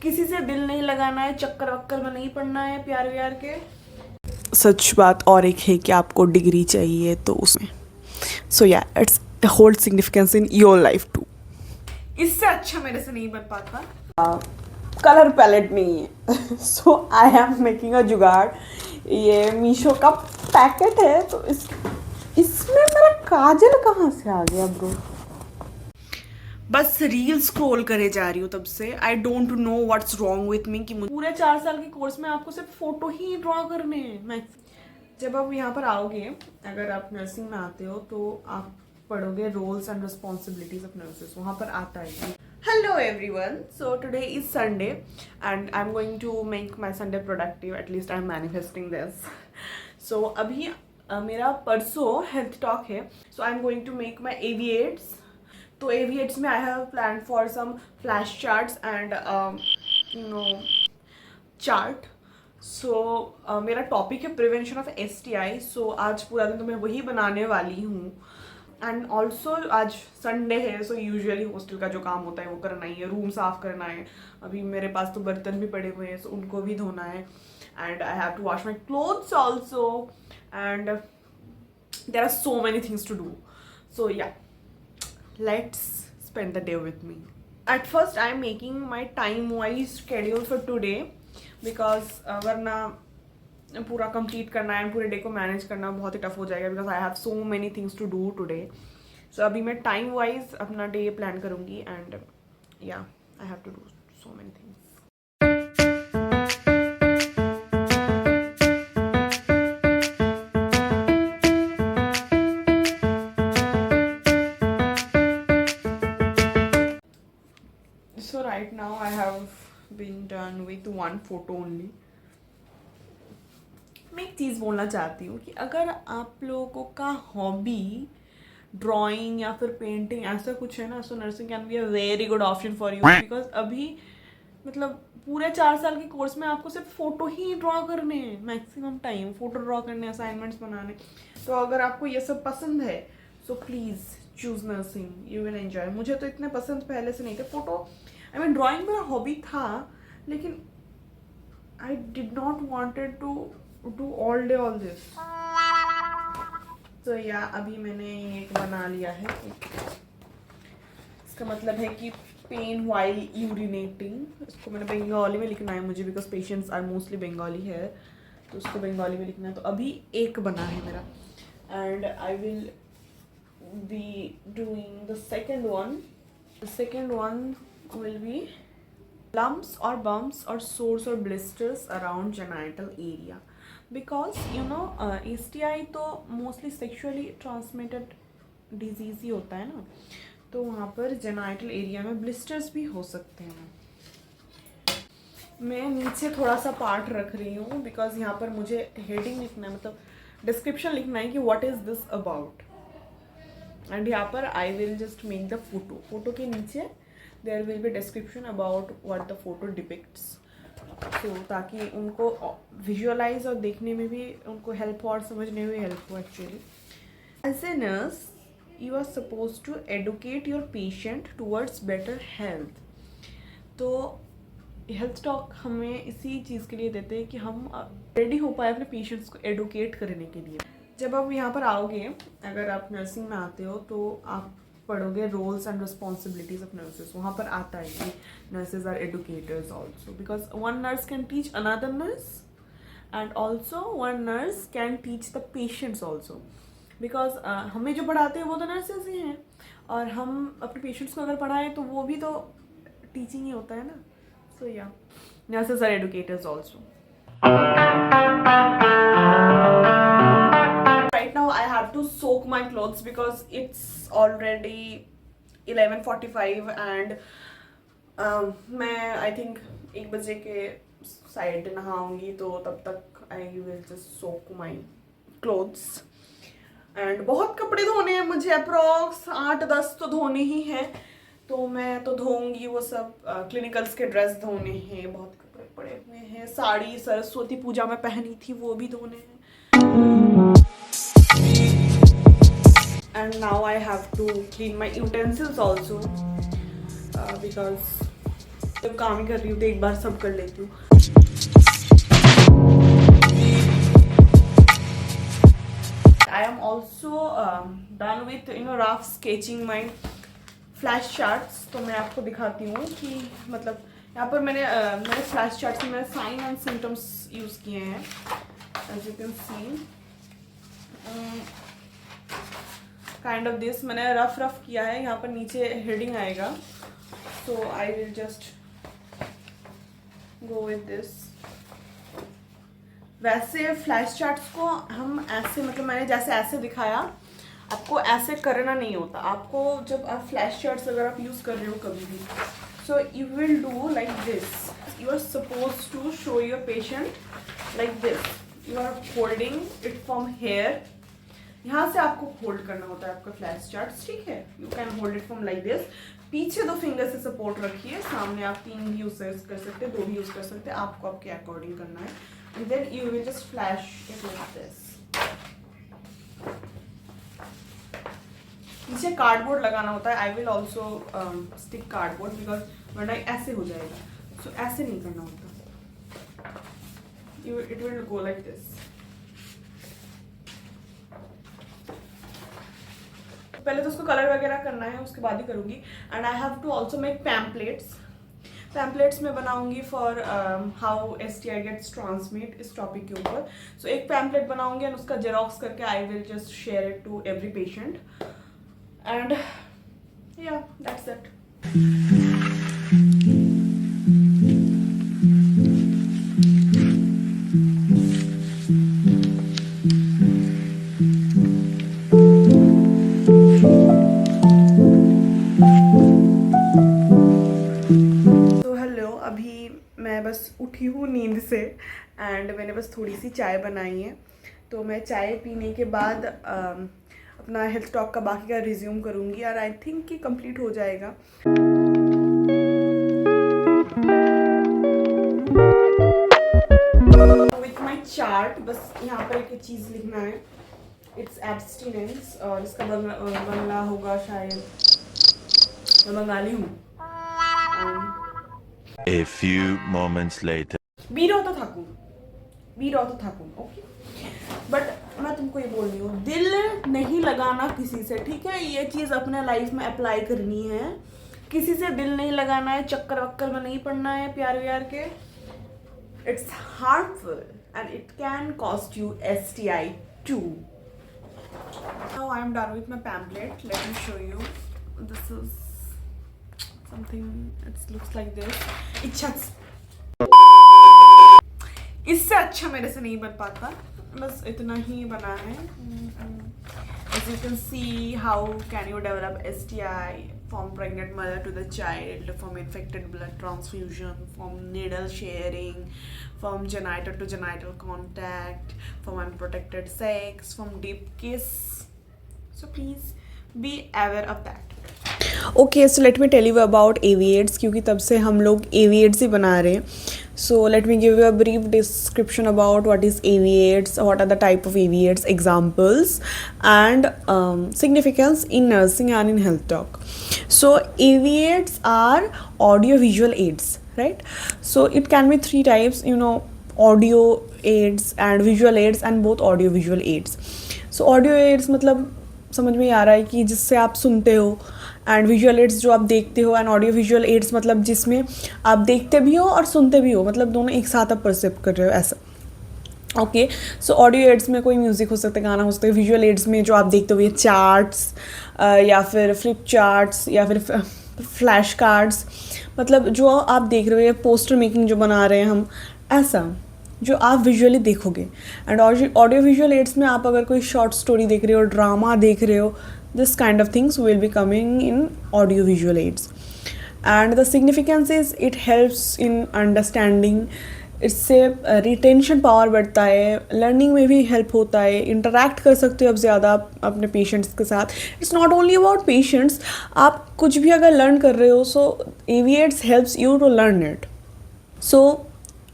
किसी से दिल नहीं लगाना है, चक्कर वक्कर में नहीं पड़ना है प्यार व्यार के। सच बात और एक है कि आपको डिग्री चाहिए तो उसमें so yeah it's hold significance in your life too. इससे अच्छा मेरे से नहीं बन पाता। कलर पैलेट नहीं है so I am making a जुगाड़। ये मीशो का पैकेट है तो इसमें मेरा काजल कहाँ से आ गया ब्रो। बस रील स्क्रॉल करे जा रही हूँ तब से। आई don't know what's wrong with me कि पूरे 4 साल के कोर्स में आपको सिर्फ फोटो ही ड्रॉ करने हैं। जब आप यहाँ पर आओगे, अगर आप नर्सिंग में आते हो तो आप पढ़ोगे roles and responsibilities of nurses, वहाँ पर आता है। Hello everyone, so today is Sunday and I am going to make my Sunday productive, at least I am manifesting this. So अभी मेरा परसों हेल्थ टॉक है, so I am going to make my AV aids. तो AV aids में I have plan for some flash charts and chart. So मेरा topic है prevention of STI। सो आज पूरा दिन तो मैं वही बनाने वाली हूँ। एंड ऑल्सो आज संडे है, सो यूजुअली हॉस्टल का जो काम होता है वो करना ही है, रूम साफ करना है। अभी मेरे पास तो बर्तन भी पड़े हुए हैं, सो उनको भी धोना है। And I have to wash my clothes also and there are so many things to do. So yeah, let's spend the day with me. At first I am making my time wise schedule for today because वरना पूरा complete करना है, पूरे day को manage करना बहुत ही tough हो जाएगा because I have so many things to do today. So अभी मैं टाइम वाइज अपना डे प्लान करूँगी and yeah I have to do so many things. So right now I have been done with one photo only. मैं एक चीज़ बोलना चाहती हूँ कि अगर आप लोगों का हॉबी ड्राइंग या फिर पेंटिंग ऐसा कुछ है ना, सो nursing can be a very good option for you because अभी मतलब पूरे 4 साल के कोर्स में आपको सिर्फ फोटो ही ड्रॉ करने हैं, मैक्सिमम टाइम फोटो ड्रॉ करने, असाइनमेंट्स बनाने। तो अगर आपको ये सब पसंद है so please choose nursing, you will enjoy. मुझे तो इतने पसंद पहले से नहीं थे फोटो, आई मीन ड्राइंग मेरा हॉबी था लेकिन I did not wanted to do all day all this. तो या अभी मैंने एक बना लिया है। इसका मतलब है कि पेन वाइल यूरिनेटिंग। इसको मैंने बंगाली में लिखना है मुझे because patients are mostly Bengali है, तो उसको बंगाली में लिखना है। तो अभी एक बना है मेरा and I will be doing the second one. The second one will be lumps or bumps or sores or blisters around genital area because you know STI तो mostly sexually transmitted disease ही होता है ना, तो वहाँ पर genital area में blisters भी हो सकते हैं। मैं नीचे थोड़ा सा पार्ट रख रही हूँ बिकॉज यहाँ पर मुझे हेडिंग लिखना है, मतलब डिस्क्रिप्शन लिखना है कि what is this about, and यहाँ पर I will just make the photo. Photo के नीचे there will be description about what the photo depicts, so ताकि उनको विजुअलाइज और देखने में भी उनको हेल्प हो और समझने में भी हेल्प हो। Actually as a nurse you are suppose to educate your patient towards better health. तो हेल्थ टॉक हमें इसी चीज़ के लिए देते हैं कि हम रेडी हो पाए अपने पेशेंट्स को एडुकेट करने के लिए। जब आप यहाँ पर आओगे, अगर आप नर्सिंग में आते हो तो आप पढ़ोगे roles and responsibilities of nurses, वहाँ पर आता है कि nurses are educators also because one nurse can teach another nurse and also one nurse can teach the patients also because हमें जो पढ़ाते हैं वो तो नर्सेज ही हैं और हम अपने पेशेंट्स को अगर पढ़ाएं तो वो भी तो टीचिंग ही होता है ना। So yeah, nurses are educators also. Right now I have to soak my clothes because it's already 11:45 and मैं I think 1 बजे के साइड नहाऊंगी, तो तब तक I will just soak my clothes and बहुत कपड़े धोने हैं मुझे, अप्रॉक्स 8-10 तो धोने ही हैं, तो मैं तो धोऊंगी वो सब। क्लिनिकल्स के ड्रेस धोने हैं, बहुत कपड़े पड़े हुए हैं, साड़ी सरस्वती पूजा में पहनी थी वो भी धोने हैं। And now I have to clean my utensils also because जब काम ही कर रही हूँ तो एक बार सब कर लेती हूँ. I am also done with rough sketching my flash charts. तो मैं आपको दिखाती हूँ कि मतलब यहाँ पर मैंने फ्लैश चार्ट्स में साइन एंड सिम्टम्स यूज़ किए हैं. As you can see kind of this मैंने रफ किया है. यहाँ पर नीचे हेडिंग आएगा. So I will just go with this. वैसे फ्लैश चार्ट्स को हम ऐसे मतलब मैंने जैसे ऐसे दिखाया, आपको ऐसे करना नहीं होता. आपको जब आप फ्लैश चार्ट्स अगर आप यूज़ कर रहे हो कभी भी, so you will do like this. You are suppose to show your patient like this. You are holding it from here. यहाँ से आपको होल्ड करना होता है आपका फ्लैश चार्ट्स. ठीक है, you can hold it from like this. पीछे 2 फिंगर से सपोर्ट रखिए. सामने आप 3 भी यूज़ कर सकते हैं, 2 भी यूज़ कर सकते हैं. आपको आपके अकॉर्डिंग करना है. And then you will just flash it like this. नीचे कार्डबोर्ड लगाना होता है. I will also stick cardboard because वरना ऐसे हो जाएगा. सो ऐसे नहीं करना होता. It will go like this. पहले तो उसको कलर वगैरह करना है, उसके बाद ही करूँगी. And I have to also make pamphlets में बनाऊंगी for how STI gets transmit इस टॉपिक के ऊपर. सो एक पैम्पलेट बनाऊंगी एंड उसका जेरोक्स करके I will just share it to every patient. And yeah that's it. मैं बस उठी हूँ नींद से एंड मैंने बस थोड़ी सी चाय बनाई है. तो मैं चाय पीने के बाद अपना हेल्थ टॉक का बाकी का रिज्यूम करूँगी और आई थिंक कि कंप्लीट हो जाएगा. विथ माई चार्ट बस यहाँ पर एक चीज़ लिखना है. इट्स एब्स्टिनेंस और इसका बंगला होगा शायद. मैं बंगाली हूँ. A few moments later. बीरो तो थाकूं. ओके, बट मैं तुमको ये बोल रही हूँ, दिल नहीं लगाना किसी से. ठीक है, ये चीज़ अपने लाइफ में अप्लाई करनी है. किसी से दिल नहीं लगाना है, चक्कर वक्कर में नहीं पड़ना है प्यार व्यार के. It's harmful and it can cost you STI too. Now I am done with my pamphlet. Let me show you. This is something. It looks like this. इससे अच्छा मेरे से नहीं बन पाता. बस इतना ही बना है. As you can see, how can you develop STI from pregnant mother to the child, from infected blood transfusion, from needle sharing, from genital to genital contact, from unprotected sex, from deep kiss. So please be aware of that. Okay, so let me tell you about AV-AIDS, क्योंकि तब से हम लोग AV-AIDS ही बना रहे हैं. So let me give you a brief description about what is AV-AIDS, what are the type of AV-AIDS examples and significance in nursing and in health talk. So AV-AIDS are audio visual aids, right? So it can be 3 types, audio aids and visual aids and both audio visual aids. So audio aids मतलब समझ में आ रहा है कि जिससे आप सुनते हो, एंड विजुअल एड्स जो आप देखते हो, एंड ऑडियो विजुअल एड्स मतलब जिसमें आप देखते भी हो और सुनते भी हो, मतलब दोनों एक साथ आप परसेप्ट कर रहे हो ऐसा. ओके, सो ऑडियो एड्स में कोई म्यूज़िक हो सकता है, गाना हो सकता है. विजुअल एड्स में जो आप देखते हो ये चार्ट्स या फिर फ्लिप चार्ट्स या फिर फ्लैश कार्ड्स, मतलब जो आप देख रहे हो ये पोस्टर मेकिंग जो बना रहे हैं हम, ऐसा जो आप विजुअली देखोगे. एंड ऑडियो विजुअल एड्स में आप अगर कोई शॉर्ट स्टोरी देख रहे हो, ड्रामा देख रहे हो, this kind of things will be coming in audio visual aids. And the significance is it helps in understanding. इससे रिटेंशन पावर बढ़ता है, लर्निंग में भी हेल्प होता है, इंटरेक्ट कर सकते हो आप ज़्यादा अपने पेशेंट्स के साथ. It's not only about patients, आप कुछ भी अगर लर्न कर रहे हो, so AV-AIDS helps you to learn it. So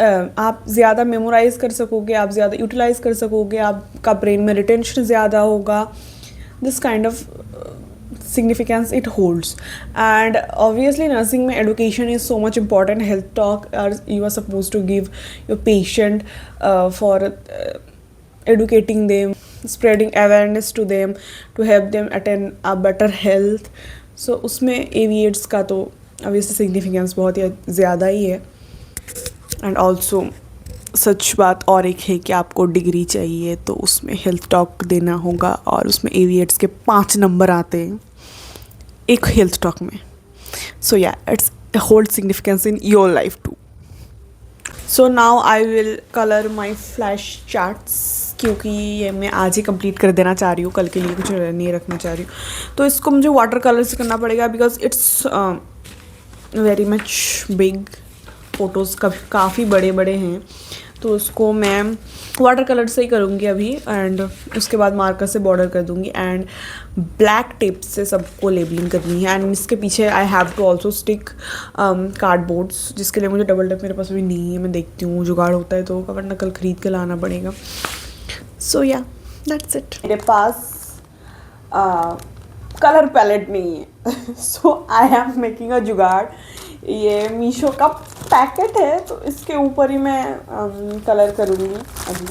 आप ज़्यादा मेमोराइज कर सकोगे, आप ज़्यादा यूटिलाइज कर सकोगे, आपका ब्रेन में रिटेंशन ज़्यादा होगा. This kind of significance it holds. And obviously nursing में education is so much important. Health talk you are supposed to give your patient for educating them, spreading awareness to them, to help them attain a better health. So उसमें AVAIDS का तो obviously significance बहुत ही ज़्यादा ही है. And also सच बात और एक है कि आपको डिग्री चाहिए तो उसमें हेल्थ टॉक देना होगा, और उसमें AVAIDS के 5 नंबर आते हैं एक हेल्थ टॉक में. So yeah it's hold significance in your life too. So now I will colour my flash charts, क्योंकि ये मैं आज ही कंप्लीट कर देना चाह रही हूँ, कल के लिए कुछ नहीं रखना चाह रही हूँ. तो इसको मुझे वाटर कलर से करना पड़ेगा because it's very much big. Photos काफ़ी बड़े बड़े हैं, तो उसको मैं वाटर कलर से ही करूँगी अभी. एंड उसके बाद मार्कर से बॉर्डर कर दूँगी एंड ब्लैक टेप से सबको लेबलिंग करनी है. एंड इसके पीछे I have to also stick cardboards, जिसके लिए मुझे डबल टेप मेरे पास भी नहीं है. मैं देखती हूँ जुगाड़ होता है तो, वरना कल ख़रीद के लाना पड़ेगा. सो या दैट्स इट. मेरे पास कलर पैलेट नहीं है. So I am making a जुगाड़. ये मीशो का पैकेट है तो इसके ऊपर ही मैं कलर करूँगी अभी,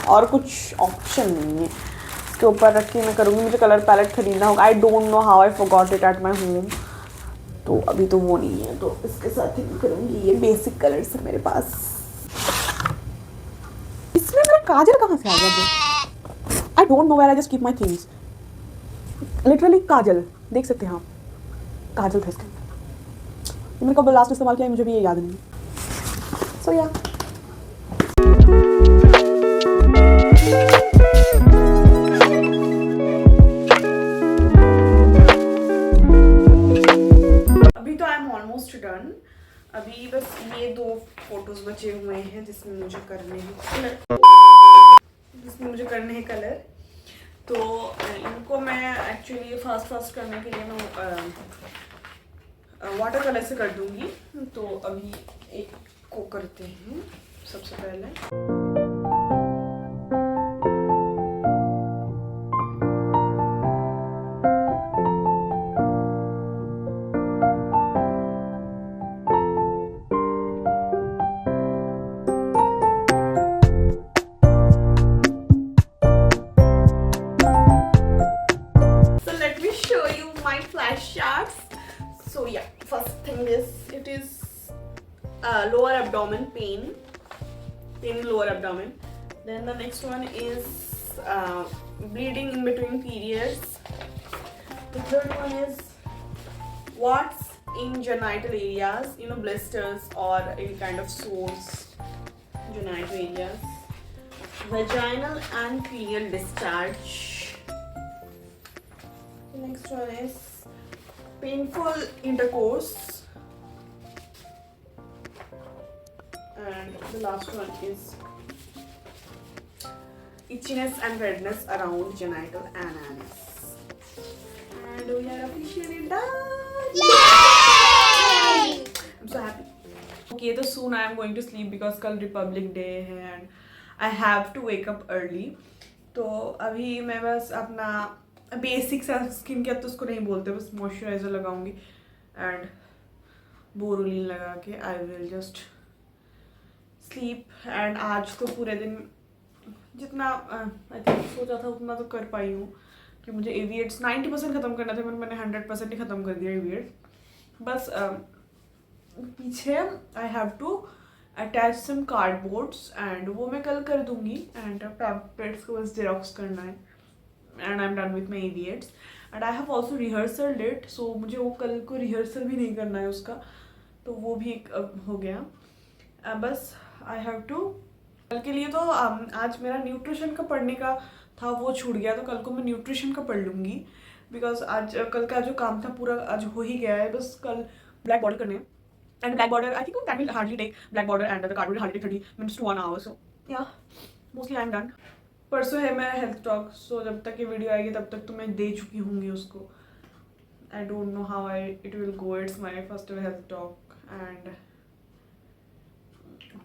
और कुछ ऑप्शन नहीं है. इसके ऊपर रख के मैं करूँगी. मुझे कलर पैलेट ख़रीदना होगा. आई don't know how I forgot it at my home, तो अभी तो वो नहीं है, तो इसके साथ ही करूँगी. ये बेसिक कलर्स है मेरे पास. इसमें मेरा काजल कहाँ से आ गया? I don't know where I just keep my things. Literally काजल देख सकते हैं आप, काजल था इसके. मैंने कब लास्ट इस्तेमाल किया मुझे भी ये याद नहीं. सो या अभी तो आई एम ऑलमोस्ट डन. अभी बस ये 2 फोटोज बचे हुए हैं जिसमें मुझे करने हैं कलर. तो इनको मैं एक्चुअली फास्ट करने के लिए मैं वाटर कलर से कर दूंगी. तो अभी एक को करते हैं सबसे पहले. So let me show you my flash charts. So yeah, first thing is it is lower abdomen pain in lower abdomen. Then the next one is bleeding in between periods. The third one is warts in genital areas, blisters or any kind of sores, genital areas. Vaginal and perineal discharge. The next one is painful intercourse, and the last one is itchiness and redness around genital and anus. And we are officially done. Yay! I'm so happy. Okay, so soon I am going to sleep because कल Republic Day है and I have to wake up early. तो अभी मैं बस अपना basic skin care तो उसको नहीं बोलते, बस मॉइस्चराइज़र लगाऊंगी एंड बोरोलिन लगा के आई विल जस्ट स्लीप. एंड आज तो पूरे दिन जितना आई थिंक सोचा था उतना तो कर पाई हूँ, कि मुझे AVAIDS 90% ख़त्म करना था, मैंने 100% ही ख़त्म कर दिया AVAIDS. बस पीछे I have to attach some cardboards and वो मैं कल कर दूँगी. एंड पैम्पलेट्स को बस जेरोक्स करना है and I'm done with my AVAIDS. and I have also rehearsal it, so मुझे वो कल को रिहर्सल भी नहीं करना है उसका, तो वो भी एक हो गया. बस I have to कल के लिए तो आज मेरा न्यूट्रिशन का पढ़ने का था वो छूट गया, तो कल को मैं न्यूट्रिशन का पढ़ लूँगी. बिकॉज आज कल का जो काम था पूरा आज हो ही गया है. बस कल ब्लैक बॉर्डर करने हैं and black border I think that will hardly take black border and the card will hardly take 30 minutes to 1 hour. So yeah mostly I am done. परसों है मेरा हेल्थ टॉक, सो जब तक ये वीडियो आएगी तब तक तो मैं दे चुकी होंगी उसको. आई don't know how it will go. It's my first health talk and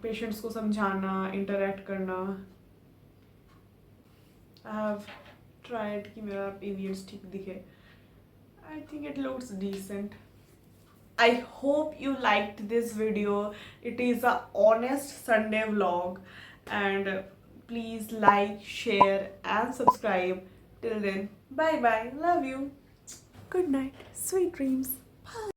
patients को समझाना, इंटरेक्ट करना. आई हैव ट्राइड कि मेरा AVAIDS ठीक दिखे I think it looks decent. I hope you liked this video. It is a honest Sunday vlog, and please like, share and subscribe. Till then, bye bye, love you, good night, sweet dreams, bye.